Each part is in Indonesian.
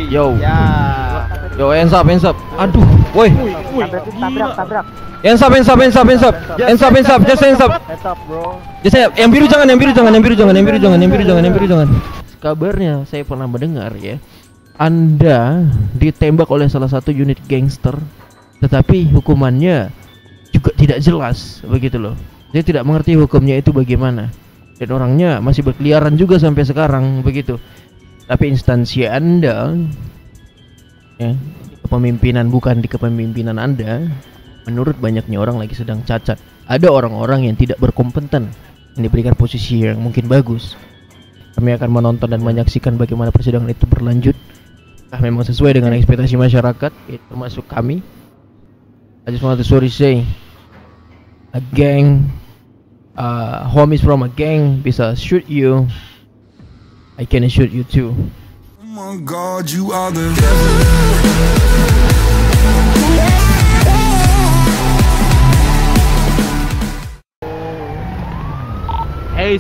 Yo. Ya. Yo, hands up. Aduh, woi. Tabrak. Hands up. Just hands up. Hands up, bro. Just hands up. Yang biru jangan. Kabarnya saya pernah mendengar ya, Anda ditembak oleh salah satu unit gangster, tetapi hukumannya juga tidak jelas, begitu loh. Saya tidak mengerti hukumnya itu bagaimana, dan orangnya masih berkeliaran juga sampai sekarang, begitu. Tapi instansi Anda, ya, kepemimpinan bukan di kepemimpinan Anda, menurut banyaknya orang lagi sedang cacat. Ada orang-orang yang tidak berkompeten yang diberikan posisi yang mungkin bagus. Kami akan menonton dan menyaksikan bagaimana persidangan itu berlanjut. Memang sesuai dengan ekspektasi masyarakat, termasuk kami. I just want to say, a gang, homies from a gang bisa shoot you, I can shoot you too. Oh my God, you are the devil.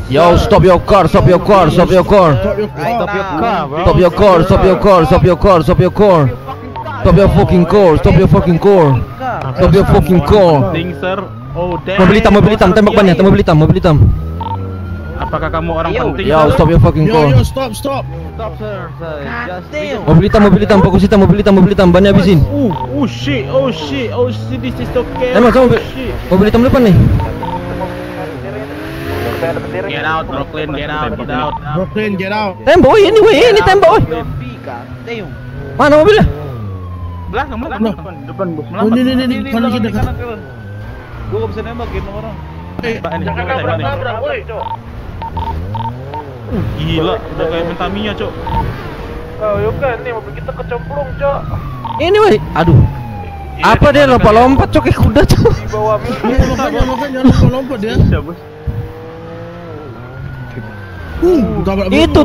Yo, stop your car. Stop your car, bro. Stop your fucking car. Mobil hitam, tembak bannya, mobil hitam. Apakah kamu orang penting? Yo, stop your fucking car. Stop, sir. Mobil hitam, fokus hitam, mobil hitam, bannya habisin. Oh shit, this is okay. Tembak sama mobil hitam depan nih. Get out, Brooklyn, get out. Tembak, ini tembak, oi. Mana mobilnya? Belakang. Depan, bos. Oh, ini kalau kita dekat. Gua gak bisa nembakin orang. Jangan nabrak, woi. Gila, udah kayak Mentamiya, Cok. Oh, yuk kan nih mobil kita kecemplung, Cok. Ini, woi. Aduh. Apa dia lompat-lompat, Cok, kayak kuda, Cok. Di bawah makanya lompat dia. Bisa, bos. Itu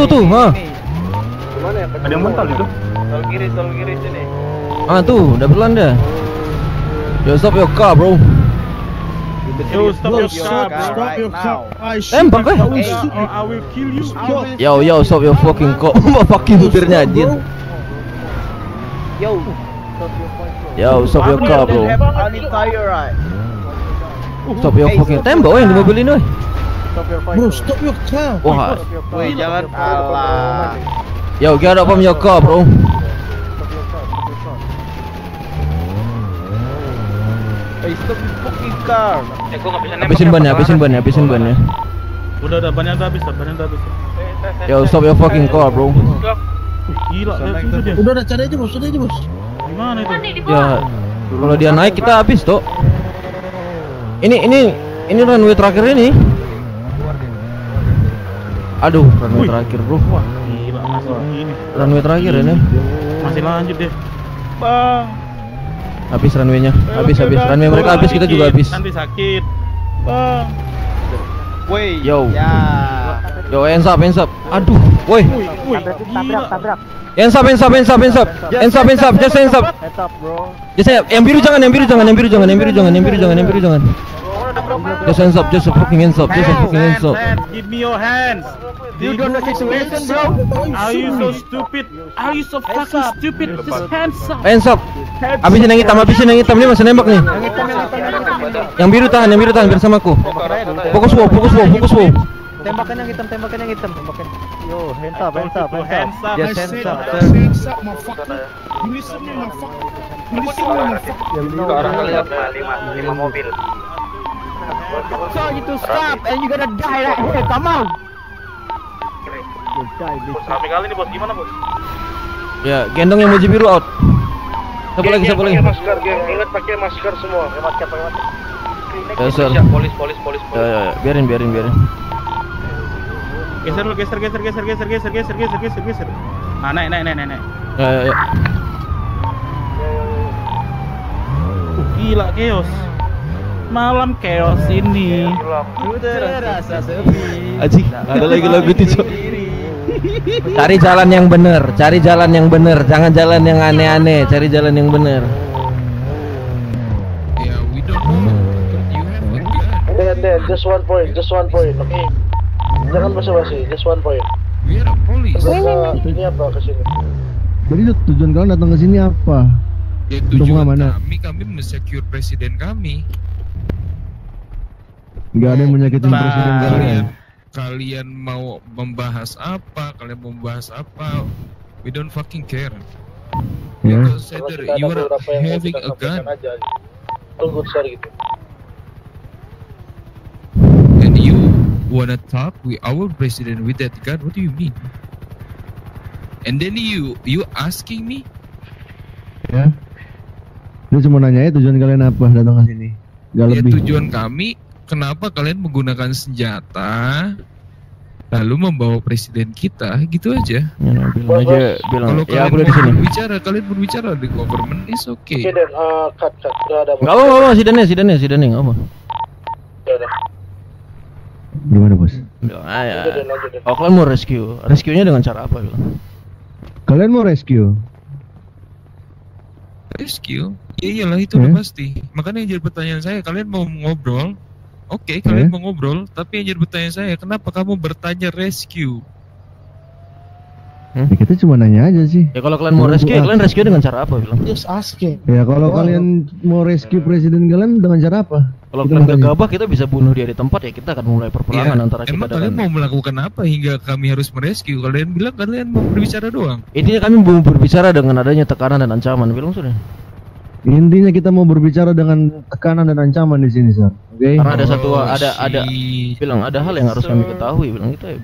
tuh, ha. Gimana ya? Ada yang mental itu. Tol kiri sini. Ah tuh, udah pelan dah. Yo, stop your car, bro. Yo, stop your car. Tembak, I will kill you. Yo, stop your fucking car. Fucking supirnya anjir. Yo, stop your car, bro. Stop your fucking tembak, woi, di mobil ini, woi. Bro, stop your car. Wah. Woi, jangan alah. Yo, get out from your car, bro. Hey, stop your fucking car. Gua enggak bisa nembak. Habisin bannya. Udah, bannya udah habis. Yo, stop your fucking car, bro. Gila, susah dia. Udah cari aja, bos. Gimana itu? Ya, kalau dia naik kita habis, toh. Ini runway terakhir ini. Aduh, runway terakhir, bro. Wah, gila, masih ini. Runway terakhir ini. Masih lanjut deh. Bang. Habis runway-nya. Habis. Runway mereka habis, kita juga habis. Nanti sakit. Bang. Woi. Yo. Ya. Yo, hands up. Aduh, woi. Tabrak. Hands up. Just hands up. Head up, bro. Just yang biru jangan. Just hands up. Just fucking hands up. Give me your hands. You don't know situation, bro. Are you so stupid? Are you so fucking stupid? Just Hands hands up. up. Habisin yang hitam nih, masih nembak nih. Yang biru tahan biar sama aku. Fokus wow. Tembakan yang hitam. Yo, hands up. Hands up. Just hands up. Orang ngeliat 5 mobil. So you to stop and you gonna die right here. Come on. Bos, rame kali nih, bos. Gimana, bos? Ya, gendong yang baju biru out. Siapa lagi? Pakai masker, geng. Ingat pakai masker semua. Pakai masker. Ya, sir. Polis. Ya, biarin. Geser lu, geser. Nah, naik. Ya. Gila, chaos. Malam chaos ini. Terasa sepi. Aji, ada lagi lagu itu, Cok. Cari jalan yang bener, jangan jalan yang aneh-aneh, cari jalan yang bener. Just one point, okay? Jangan basa-basi, just one point. We are police. Ini apa kesini? Jadi tujuan kalian datang ke sini apa? Ya Untuk tujuan mana? kami men-secure presiden kami. Nggak ada yang menyakitin Bah. presiden kalian. Kalian mau membahas apa? Kalian mau membahas apa? We don't fucking care. Ya. Consider you are having a gun Aja. Tunggu besar gitu. and you wanna talk with our president with that gun. What do you mean? And then you asking me? Ya. Dia cuma nanya ya tujuan kalian apa datang ke sini. Gak Ya lebih. tujuan kami kenapa kalian menggunakan senjata lalu membawa presiden kita gitu aja. Ya, bilang Kalau ya kalian aku udah di mau sini. berbicara, kalian berbicara di government is okay. Oke, Dan, cut. Udah ada. Enggak apa-apa, sidannya enggak apa. Udah ada. Gimana bos? Bilang aja. Udah, Dan, lanjut, Dan. Oh, kalian mau rescue-nya dengan cara apa bilang? Kalian mau rescue? Rescue? Ya iyalah itu udah Hmm? pasti. Makanya yang jadi pertanyaan saya, kalian mau ngobrol? Oke, kalian mau ngobrol, tapi yang jadi pertanyaan saya, kenapa kamu bertanya rescue? Ya, kita cuma nanya aja sih. Ya kalau kalian mau rescue, kalian rescue dengan cara apa bilang? Just asking. Ya kalau kalian mau rescue presiden kalian dengan cara apa? Kalau Kita kalian mau tanya. gegabah, kita bisa bunuh dia di tempat ya kita akan mulai perperangan Ya, antara kita emang kalian dengan. mau melakukan apa hingga kami harus merescue? Kalian bilang kalian mau berbicara doang. Intinya kami mau berbicara dengan adanya tekanan dan ancaman bilang sudah. Intinya kita mau berbicara dengan tekanan dan ancaman di sini, Sir. Oke? Karena ada satu Oh, ada shit. bilang ada hal yang harus kami ketahui bilang gitu ya.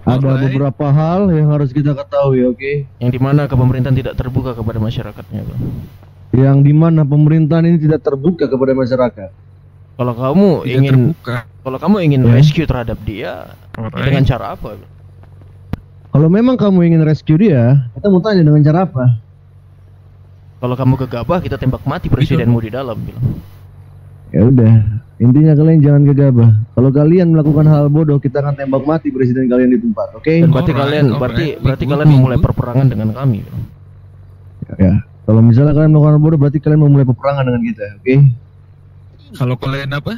Ada Alright. beberapa hal yang harus kita ketahui, oke? Yang dimana kepemerintahan tidak terbuka kepada masyarakatnya bilang. Yang dimana pemerintahan ini tidak terbuka kepada masyarakat. Kalau kamu Tidak ingin terbuka. kalau kamu ingin Ya. rescue terhadap dia Alright. dengan cara apa? Bilang? Kalau memang kamu ingin rescue dia, kita mau tanya dengan cara apa? Kalau kamu gegabah kita tembak mati presidenmu di dalam bilang. Ya udah, intinya kalian jangan gegabah. Kalau kalian melakukan hal bodoh, kita akan tembak mati presiden kalian di tempat, oke? Dan berarti Alright, kalian alright. berarti Good, kalian good, memulai good. perperangan dengan kami bilang. Ya. Kalau misalnya kalian melakukan hal bodoh, berarti kalian memulai peperangan dengan kita, oke? Kalau kalian apa?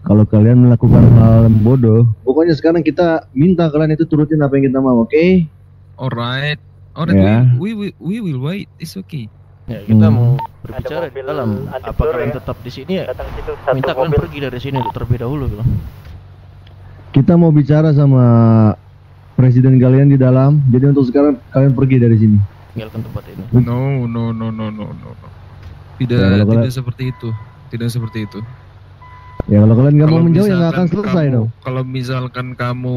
Kalau kalian melakukan hal bodoh, pokoknya sekarang kita minta kalian itu turutin apa yang kita mau, oke? Alright. Ya. We will wait. It's okay. Ya, kita Hmm. mau berbicara di mobil dalam. anti Apa peluru kalian ya. tetap di sini ya? Datang situ satu Minta kalian mobil. pergi dari sini untuk terlebih dahulu bilang. Kita mau bicara sama presiden kalian di dalam. Jadi untuk sekarang kalian pergi dari sini. Tinggalkan tempat ini. No. Tidak Ya, kalau tidak seperti itu. Tidak seperti itu. Ya kalau kalian nggak mau Kalau menjauh ya nggak akan misalkan selesai kamu- dong. Kalau misalkan kamu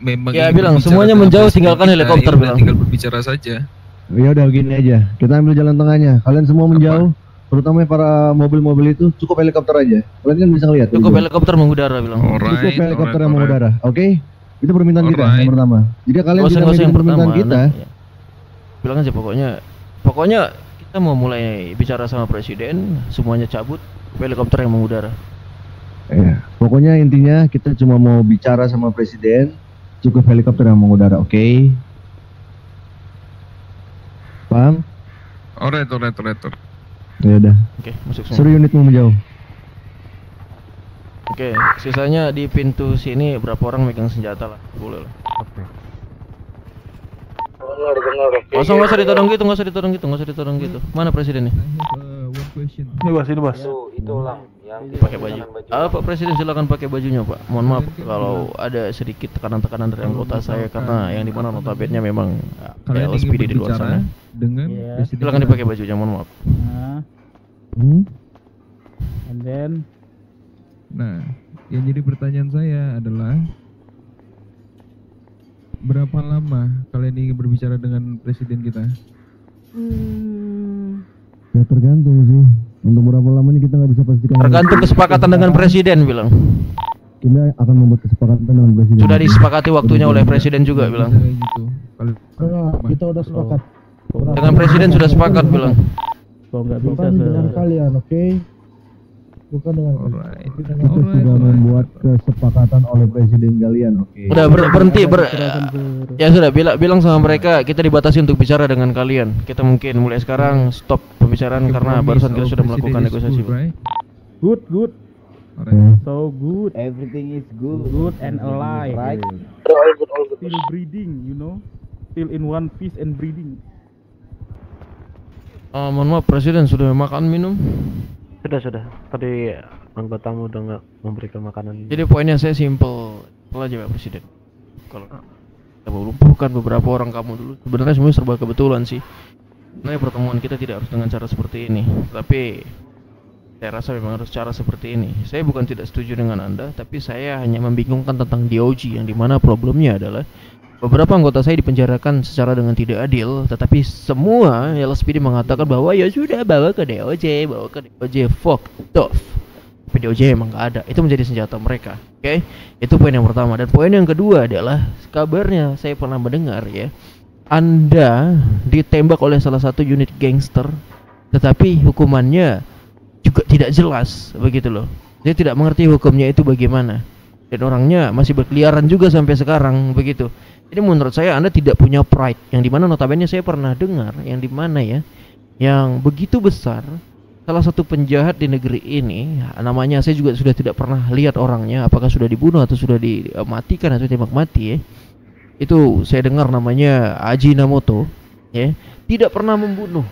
memang Ya, ingin bilang, berbicara semuanya dengan menjauh, presiden tinggalkan kita, helikopter, ya udah bilang. tinggal berbicara saja. Ya udah gini aja. Kita ambil jalan tengahnya. Kalian semua menjauh. Terutama para mobil-mobil itu cukup helikopter aja. Kalian kan bisa lihat. Cukup helikopter mengudara bilang. Cukup helikopter yang mengudara. Oke? Itu permintaan kita Alright. yang pertama. Jika kalian Nggak usah tidak yang mengikuti permintaan pertama. kita, ya. Bilang aja pokoknya kita mau mulai bicara sama presiden, semuanya cabut, helikopter yang mengudara. ya, pokoknya intinya kita cuma mau bicara sama presiden, cukup helikopter yang mengudara, oke? Paham? Alright. Ya udah. Oke, masuk semua. Suruh unitmu menjauh. Oke, sisanya di pintu sini berapa orang megang senjata lah, boleh lah. Dengar. Nggak usah ditodong gitu. Mana presidennya? Ini bos. Itu ulang. Yang Pakai baju. Pak Presiden silakan pakai bajunya Pak. Mohon maaf kalau ada sedikit tekanan-tekanan dari anggota saya karena yang dimana notabene memang Kalian ingin LSPD di luar berbicara sana. dengan Iya. presiden Silakan kita. dipakai bajunya, mohon maaf. Nah, Hmm? and then Nah, yang jadi pertanyaan saya adalah berapa lama kalian ingin berbicara dengan presiden kita? Ya tergantung sih. Untuk berapa lamanya kita nggak bisa pastikan. Tergantung kesepakatan dengan presiden bilang. Kita akan membuat kesepakatan dengan presiden. Sudah disepakati waktunya oleh presiden juga Bisa bilang. kayak gitu. Kalau Kita udah sepakat. Dengan presiden sudah sepakat bilang. kalau nggak bisa Bukan dengan kalian, oke? Bukan dengan kalian. Alright. Kita sudah membuat kesepakatan oleh presiden kalian, oke? Udah berhenti ya sudah bilang sama mereka kita dibatasi untuk bicara dengan kalian. Kita mungkin mulai sekarang stop pembicaraan karena barusan kita sudah melakukan negosiasi. Good. Alright. So good. Everything is good. Good and alive. Right. All good. Still breeding, you know. Still in one piece and breeding. Mohon maaf Presiden, sudah makan minum? Sudah. Tadi anggotamu udah nggak memberikan makanan. Jadi poinnya saya simple aja Pak Presiden. Kalau kita melumpuhkan beberapa orang kamu dulu, sebenarnya semuanya serba kebetulan sih. Sebenarnya pertemuan kita tidak harus dengan cara seperti ini, tapi saya rasa memang harus cara seperti ini. Saya bukan tidak setuju dengan Anda, tapi saya hanya membingungkan tentang DOG, yang dimana problemnya adalah beberapa anggota saya dipenjarakan secara dengan tidak adil, tetapi semua LSPD mengatakan bahwa ya sudah bawa ke DOJ. Fuck off. Tapi DOJ emang nggak ada. Itu menjadi senjata mereka. Oke? Itu poin yang pertama. Dan poin yang kedua adalah kabarnya saya pernah mendengar ya, Anda ditembak oleh salah satu unit gangster, tetapi hukumannya juga tidak jelas, begitu loh. Dia tidak mengerti hukumnya itu bagaimana. Dan orangnya masih berkeliaran juga sampai sekarang, begitu. Jadi menurut saya Anda tidak punya pride, yang dimana notabene saya pernah dengar, yang dimana ya, yang begitu besar, salah satu penjahat di negeri ini, namanya saya juga sudah tidak pernah lihat orangnya, apakah sudah dibunuh atau sudah dimatikan atau tembak mati ya. Itu saya dengar namanya Ajinomoto ya, tidak pernah membunuh,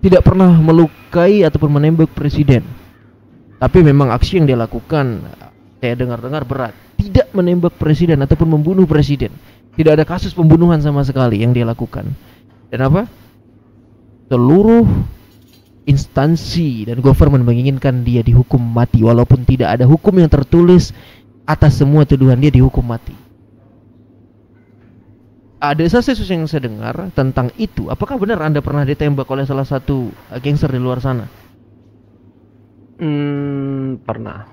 tidak pernah melukai ataupun menembak presiden. Tapi memang aksi yang dia lakukan saya dengar-dengar berat, tidak menembak presiden ataupun membunuh presiden. Tidak ada kasus pembunuhan sama sekali yang dia lakukan. Dan apa? Seluruh instansi dan government menginginkan dia dihukum mati, walaupun tidak ada hukum yang tertulis atas semua tuduhan dia dihukum mati. Ada kasus yang saya dengar tentang itu. Apakah benar Anda pernah ditembak oleh salah satu gangster di luar sana? Pernah.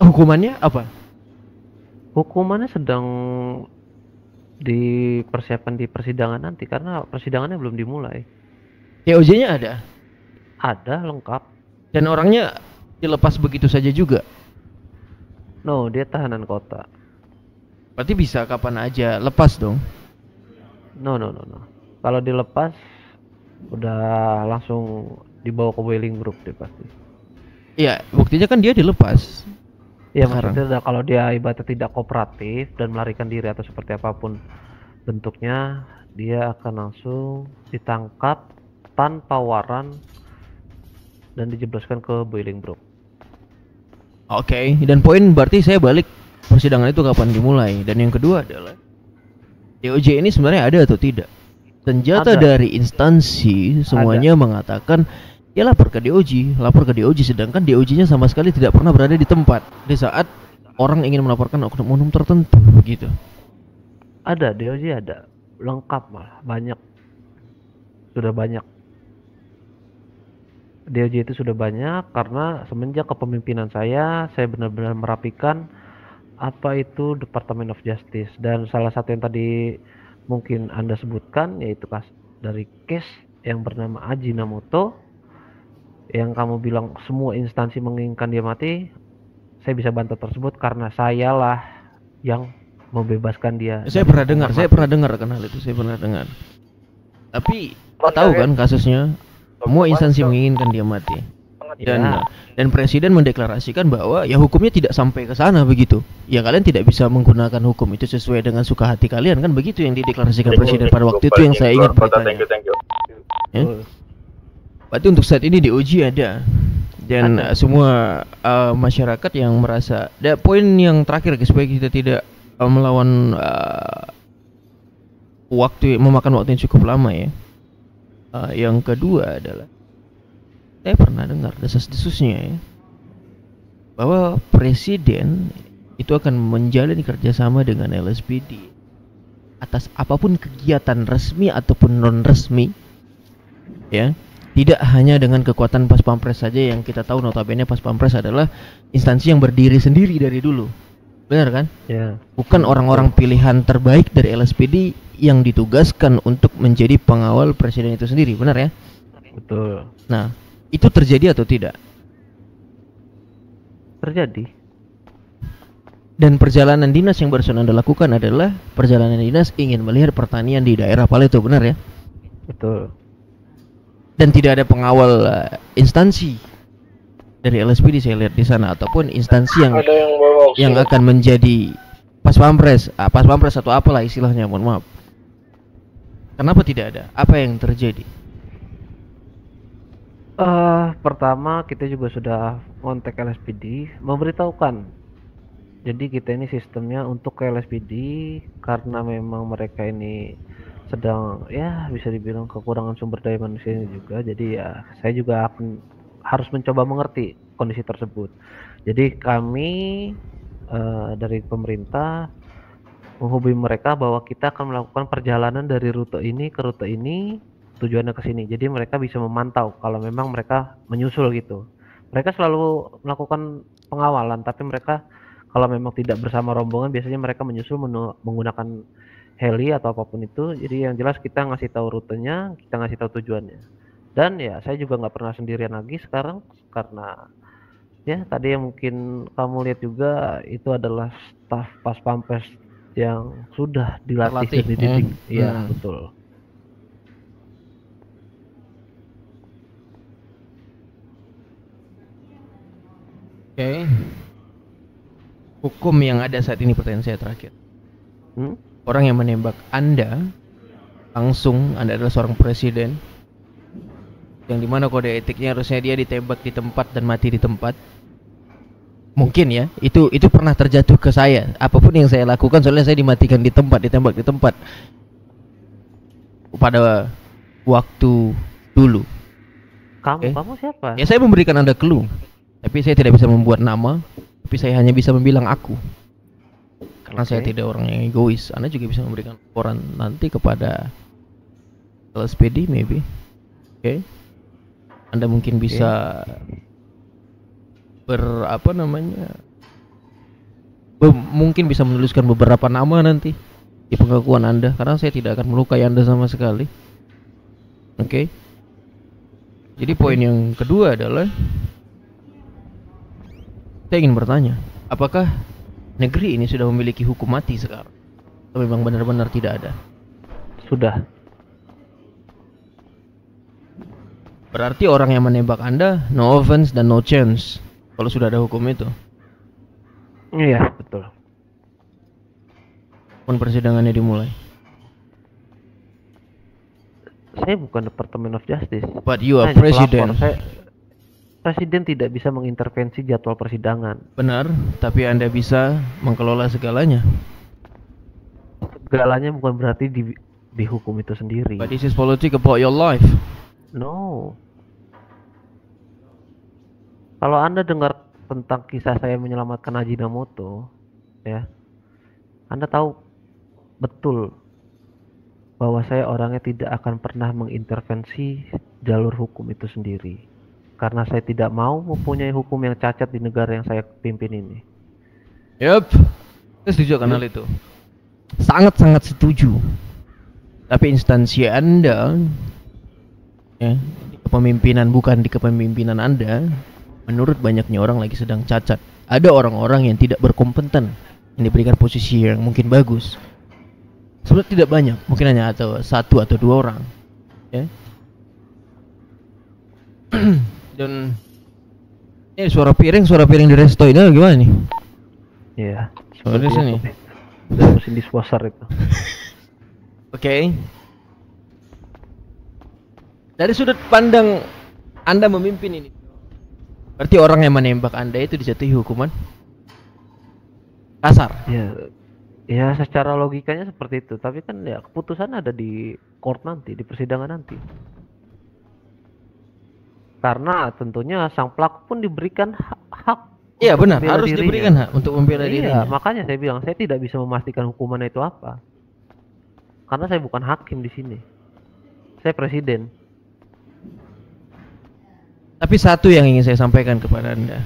Hukumannya apa? Hukumannya sedang dipersiapkan di persidangan nanti karena persidangannya belum dimulai. TOJ-nya ada? Ada, lengkap. Dan orangnya dilepas begitu saja juga? No, dia tahanan kota. Berarti bisa kapan aja lepas dong? No. Kalau dilepas udah langsung dibawa ke Wailing Group dia pasti. Iya, buktinya kan dia dilepas. Ya Sekarang. maksudnya kalau dia ibaratnya tidak kooperatif dan melarikan diri atau seperti apapun bentuknya, dia akan langsung ditangkap tanpa waran dan dijebloskan ke Boiling Brook. Oke, dan poin berarti saya balik, persidangan itu kapan dimulai. Dan yang kedua adalah DOJ ini sebenarnya ada atau tidak? Senjata Ada. dari instansi semuanya mengatakan dia lapor ke DOJ, sedangkan DOJ-nya sama sekali tidak pernah berada di tempat di saat orang ingin melaporkan oknum-oknum tertentu begitu. Ada, DOJ ada, lengkap malah, banyak. Sudah banyak. DOJ itu sudah banyak karena semenjak kepemimpinan saya benar-benar merapikan apa itu Department of Justice, dan salah satu yang tadi mungkin Anda sebutkan yaitu dari case yang bernama Ajinomoto yang kamu bilang semua instansi menginginkan dia mati. Saya bisa bantu tersebut karena sayalah yang membebaskan dia. Saya pernah dengar kan hal itu, saya pernah dengar. Tapi tahu kan kasusnya, semua instansi menginginkan dia mati. Dan presiden mendeklarasikan bahwa ya hukumnya tidak sampai ke sana begitu. Ya kalian tidak bisa menggunakan hukum itu sesuai dengan suka hati kalian, kan begitu yang dideklarasikan presiden pada waktu itu yang saya ingat beritanya. Ya? Berarti untuk saat ini DOJ ada. Dan semua masyarakat yang merasa. Dan poin yang terakhir supaya kita tidak melawan memakan waktu yang cukup lama ya. Yang kedua adalah saya pernah dengar desas-desusnya ya, bahwa presiden itu akan menjalin kerjasama dengan LSPD atas apapun kegiatan resmi ataupun non resmi ya. Tidak hanya dengan kekuatan Pas Pampres saja, yang kita tahu notabene Pas Pampres adalah instansi yang berdiri sendiri dari dulu. Benar kan? Ya. Bukan orang-orang pilihan terbaik dari LSPD yang ditugaskan untuk menjadi pengawal presiden itu sendiri, benar ya? Betul. Nah, itu terjadi atau tidak? Terjadi. Dan perjalanan dinas yang barusan Anda lakukan adalah perjalanan dinas ingin melihat pertanian di daerah Paleto, benar ya? Betul. Dan tidak ada pengawal instansi dari LSPD saya lihat di sana, ataupun instansi yang Ada yang bawa oksigen. yang akan menjadi pas pampres atau apalah istilahnya, mohon maaf. Kenapa tidak ada? Apa yang terjadi? Pertama kita juga sudah kontak LSPD memberitahukan. Jadi kita ini sistemnya untuk ke LSPD karena memang mereka ini sedang ya bisa dibilang kekurangan sumber daya manusianya juga. Jadi ya saya juga akan harus mencoba mengerti kondisi tersebut. Jadi kami dari pemerintah menghubungi mereka bahwa kita akan melakukan perjalanan dari rute ini ke rute ini, tujuannya ke sini. Jadi mereka bisa memantau kalau memang mereka menyusul gitu. Mereka selalu melakukan pengawalan, tapi mereka kalau memang tidak bersama rombongan biasanya mereka menyusul menggunakan heli atau apapun itu. Jadi yang jelas kita ngasih tahu rutenya, kita ngasih tahu tujuannya. Dan ya saya juga nggak pernah sendirian lagi sekarang karena ya tadi yang mungkin kamu lihat juga itu adalah staf pas pampres yang sudah dilatih dan dididik. Iya, betul. Oke. Hukum yang ada saat ini, pertanyaan saya terakhir. Orang yang menembak Anda langsung, Anda adalah seorang presiden yang dimana kode etiknya harusnya dia ditembak di tempat dan mati di tempat. Mungkin ya, itu pernah terjatuh ke saya. Apapun yang saya lakukan soalnya saya dimatikan di tempat, ditembak di tempat pada waktu dulu. Kamu siapa? Ya saya memberikan Anda clue, tapi saya tidak bisa membuat nama, tapi saya hanya bisa membilang aku. Karena saya tidak orang yang egois. Anda juga bisa memberikan laporan nanti kepada LSPD maybe. Oke. Anda mungkin bisa mungkin bisa menuliskan beberapa nama nanti di pengakuan Anda, karena saya tidak akan melukai Anda sama sekali. Oke. Jadi poin yang kedua adalah saya ingin bertanya, apakah negeri ini sudah memiliki hukum mati sekarang? Atau memang benar-benar tidak ada? Sudah. Berarti orang yang menembak Anda no offense dan no chance kalau sudah ada hukum itu. Iya, betul. Pun persidangannya dimulai. Saya bukan Department of Justice. But you are Saya president. Presiden tidak bisa mengintervensi jadwal persidangan. Benar, tapi Anda bisa mengelola segalanya. Segalanya bukan berarti di hukum itu sendiri. But this is politics about your life. No. Kalau Anda dengar tentang kisah saya menyelamatkan Ajinomoto, ya, Anda tahu betul bahwa saya orangnya tidak akan pernah mengintervensi jalur hukum itu sendiri. Karena saya tidak mau mempunyai hukum yang cacat di negara yang saya pimpin ini. Yup, saya setuju akan hal itu. Sangat-sangat setuju. Tapi instansi Anda, ya, di kepemimpinan bukan di kepemimpinan Anda, menurut banyaknya orang lagi sedang cacat. Ada orang-orang yang tidak berkompeten yang diberikan posisi yang mungkin bagus. Sebenarnya tidak banyak, mungkin hanya satu atau dua orang, ya. Dan ini suara piring di resto ini gimana nih? Iya. Oh, di sini. Udah mesin dishwasher itu. Oke. Dari sudut pandang Anda memimpin ini, berarti orang yang menembak Anda itu dijatuhi hukuman kasar. Ya secara logikanya seperti itu. Tapi kan ya keputusan ada di court nanti, di persidangan nanti. Karena tentunya sang pelaku pun diberikan hak. Iya benar, harus diberikan hak untuk membela dirinya. Iya, makanya saya bilang saya tidak bisa memastikan hukumannya itu apa. Karena saya bukan hakim di sini. Saya presiden. Tapi satu yang ingin saya sampaikan kepada Anda.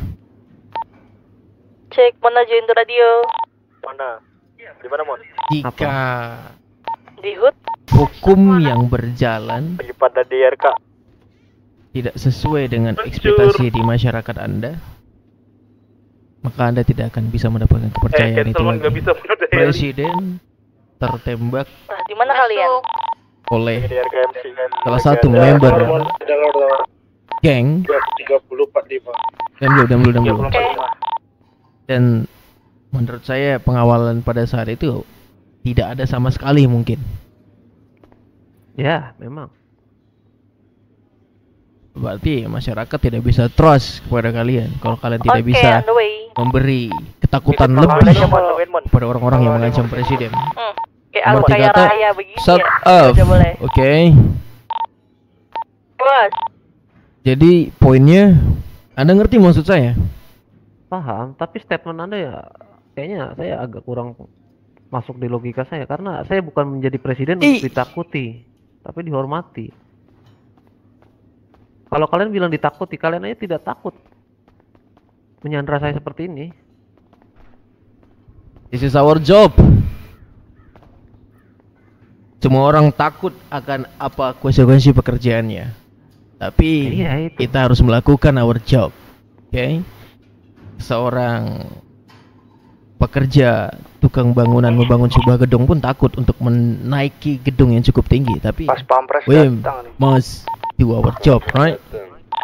Cek, mana join radio? Mana? Di mana, Mon? Jika Di HUT? hukum yang berjalan Lagi pada di RK. tidak sesuai dengan ekspektasi di masyarakat Anda, maka Anda tidak akan bisa mendapatkan kepercayaan itu lagi. Presiden tertembak Di mana kalian? oleh Di RKMC. salah satu member geng 3045. dan belum. Oke. Dan menurut saya pengawalan pada saat itu tidak ada sama sekali mungkin. Ya, memang. Berarti masyarakat tidak bisa trust kepada kalian kalau kalian tidak Oke, bisa on the way. memberi ketakutan lebih kepada orang-orang yang mengancam presiden. Kayak Nomor aku 3 kayak kata, raya begini shut ya. up. Udah boleh. Oke. Bos. Jadi poinnya, Anda ngerti maksud saya? Paham, tapi statement Anda ya kayaknya saya agak kurang masuk di logika saya karena saya bukan menjadi presiden untuk ditakuti, tapi dihormati. Kalau kalian bilang ditakuti, kalian aja tidak takut menyandra saya seperti ini. This is our job. Semua orang takut akan apa konsekuensi pekerjaannya. Tapi Iya, itu. kita harus melakukan our job. Oke? Seorang pekerja tukang bangunan membangun sebuah gedung pun takut untuk menaiki gedung yang cukup tinggi. Tapi Pas pampres we datang nih. must do our job, right?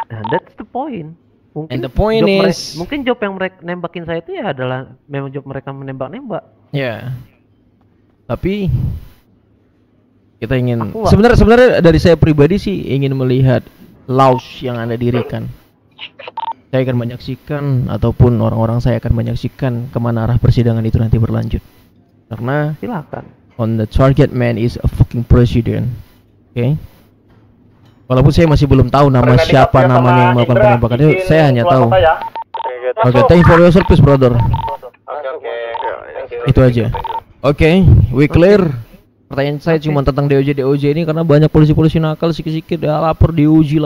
And that's the point. Mungkin And the point job is- mungkin job yang mereka nembakin saya itu ya adalah memang job mereka menembak-nembak. Ya. Tapi kita ingin Aku nggak- sebenarnya dari saya pribadi sih ingin melihat laws yang Anda dirikan. Saya akan menyaksikan ataupun orang-orang saya akan menyaksikan kemana arah persidangan itu nanti berlanjut. Karena Silakan. on the target man is a fucking president. Oke. Walaupun saya masih belum tahu nama siapa namanya yang melakukan penembakan itu, saya hanya tahu. Oke, thank you for your service, brother. Itu aja. Oke, we clear. Pertanyaan saya cuma tentang DOJ ini karena banyak polisi-polisi nakal sikit-sikit ya, lapor DOJ.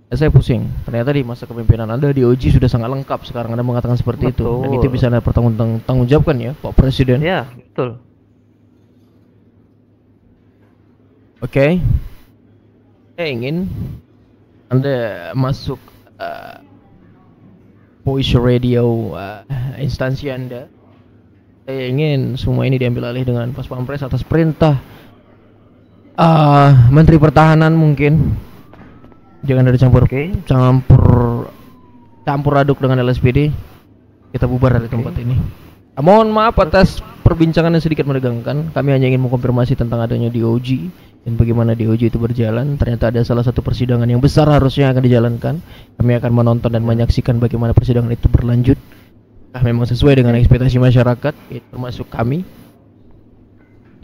Ya, saya pusing. Ternyata di masa kepemimpinan Anda DOJ sudah sangat lengkap. Sekarang Anda mengatakan seperti itu. Dan itu bisa Anda tanggung jawabkan ya, Pak Presiden. Ya, betul. Oke. Saya ingin Anda masuk voice radio instansi Anda. Saya ingin semua ini diambil alih dengan Pas Pampres atas perintah Menteri Pertahanan mungkin. Jangan ada campur aduk dengan LSPD. Kita bubar dari tempat ini. Mohon maaf atas perbincangan yang sedikit menegangkan. Kami hanya ingin mengkonfirmasi tentang adanya DOJ dan bagaimana DOJ itu berjalan. Ternyata ada salah satu persidangan yang besar harusnya akan dijalankan. Kami akan menonton dan menyaksikan bagaimana persidangan itu berlanjut. Memang sesuai dengan ekspektasi masyarakat, termasuk kami.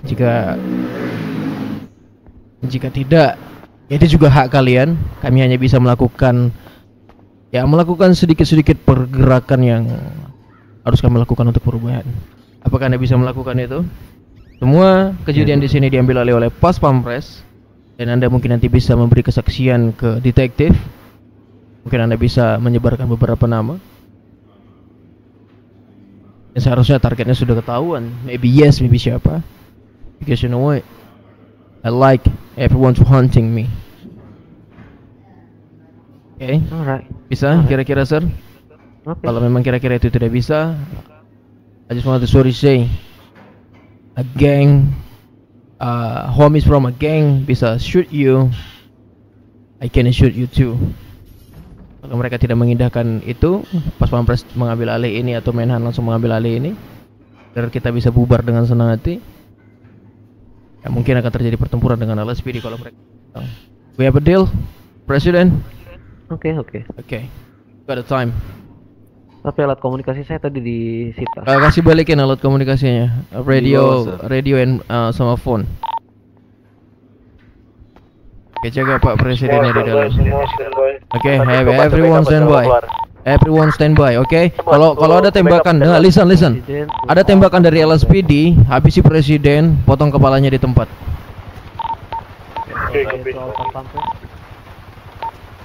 Jika tidak, ya itu juga hak kalian. Kami hanya bisa melakukan sedikit-sedikit pergerakan yang harus kami lakukan untuk perubahan. Apakah Anda bisa melakukan itu? Semua kejadian di sini diambil alih oleh Pas Pampres, dan Anda mungkin nanti bisa memberi kesaksian ke detektif. Mungkin Anda bisa menyebarkan beberapa nama. Dan seharusnya targetnya sudah ketahuan. Maybe yes, maybe siapa. Because you know what? I like everyone to hunting me. Oke, Alright. bisa kira-kira sir? Oke. Kalau memang kira-kira itu tidak bisa, I just want to say, a gang, homies from a gang bisa shoot you, I can shoot you too. Kalau mereka tidak mengindahkan itu, Pas Pampres mengambil alih ini atau Menhan langsung mengambil alih ini, agar kita bisa bubar dengan senang hati, ya mungkin akan terjadi pertempuran dengan LSPD kalau mereka. We have a deal, Presiden. Oke. Okay. Got the time. Tapi alat komunikasi saya tadi disita. Kasih balikin alat komunikasinya, radio and sama phone. Oke, jaga Pak Presidennya di dalam. Oke, everyone standby. Everyone standby, oke? Kalau ada tembakan, listen. Ada tembakan dari LSPD, habisi Presiden, potong kepalanya di tempat.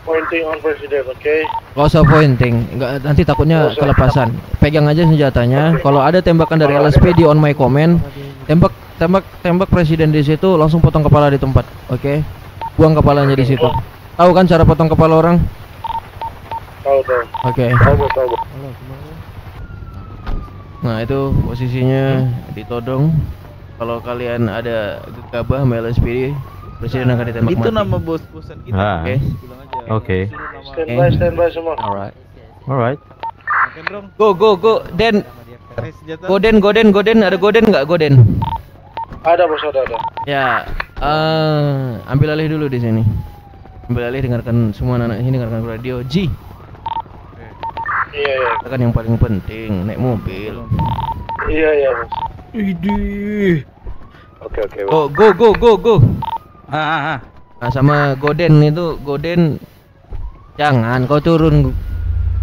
Pointing on President, oke? Gak usah pointing, nanti takutnya kelepasan. Pegang aja senjatanya. Kalau ada tembakan dari LSPD on my command, tembak Presiden di situ, langsung potong kepala di tempat, oke? Buang kepalanya di situ. Tahu kan cara potong kepala orang? Tahu. Oke. Tahu. Nah, itu posisinya ditodong. Kalau kalian ada gegabah sama LSPD, Presiden akan ditembak Itu mati. nama bos-bosan kita. Oke. Oke. Standby, standby semua. Alright. Go. Den. Goden, ada Goden nggak Goden? Ada bos, ada. Ya, ambil alih dulu di sini. Ambil alih, dengarkan semua anak ini, dengarkan radio. Ji. Iya. Itu kan yang paling penting, naik mobil. Iya bos. Idih. Oke. Oh, go. Nah, sama Goden itu, Goden jangan kau turun,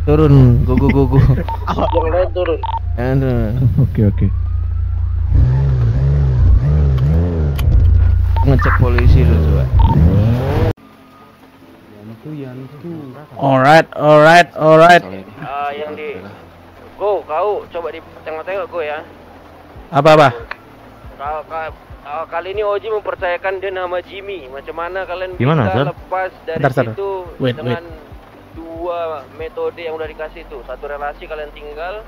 go. Jangan turun. Oke. Ngecek polisi dulu coba. Alright. Yang di Go, kau coba di tengok-tengok Go ya. Apa? Kali ini Oji mempercayakan dia nama Jimmy. Macam mana kalian Gimana, bisa Sir? lepas dari Bentar, Sir. situ Wait. dengan dua metode yang udah dikasih itu. Satu relasi kalian tinggal,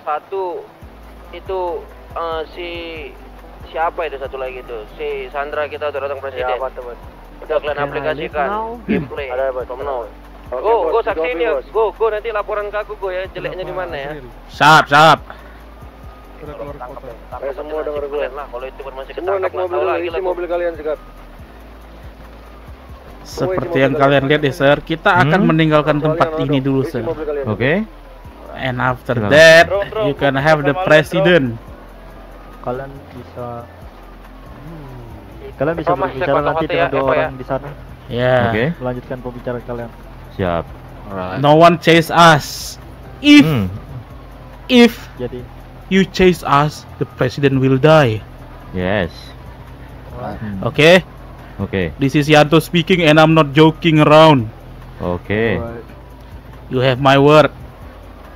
satu itu siapa itu satu lagi itu si Sandra kita udah datang presiden. Udah kalian aplikasikan gameplay. From now. Go saksiin ya. Go nanti laporan ke aku Go ya, jeleknya di mana ya. Sap. Semua dengar gue. Kalau itu masih Semua naik mobil dulu, isi mobil kalian sekat. Seperti yang kalian lihat ya, Sir, kita akan meninggalkan tempat ini dulu, Sir. Oke. And after that, you can have the president. Kalian bisa berbicara nanti dengan dua orang di sana. Yeah. Oke. Melanjutkan pembicaraan kalian. Siap. No one chase us. If Jadi you chase us, the president will die. Yes. Okay? Oke. This is Yanto speaking and I'm not joking around. Oke. You have my word.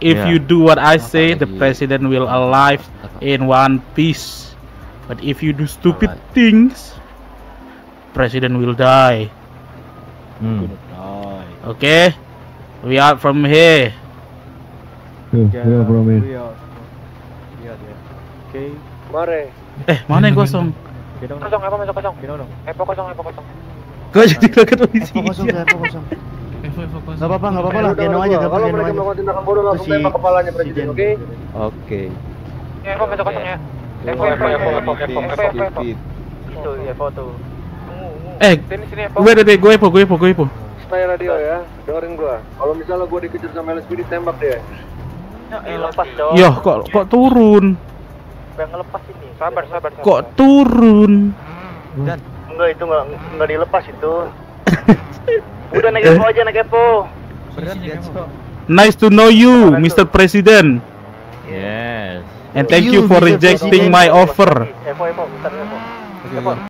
If Yeah. you do what I say, the president will alive in one piece. But if you do stupid things, president will die. Okay? We out from here. From here. Oke. Mare. Mana yang kosong? Kosong. Epo kosong. Kau jadi dekat polisi. kosong. Gak apa-apa lah, gendong aja. Kalau mereka melakukan tindakan bodoh langsung tembak kepalanya presiden, oke? Oke. Epo kosong ya. Epo. Itu Epo tuh. Gue Epo. Stay radio ya, dengerin gua. Kalau misalnya gua dikejar sama LSPD, tembak dia. Lepas dong. Yoh, kok turun? Yang ngelepas ini. Sabar. Kok turun? Enggak, itu enggak dilepas itu. Udah naik Epo aja, naik Epo. Nice to know you, Mr. President. Yes. And thank you for rejecting my offer. Epo, bentar Epo.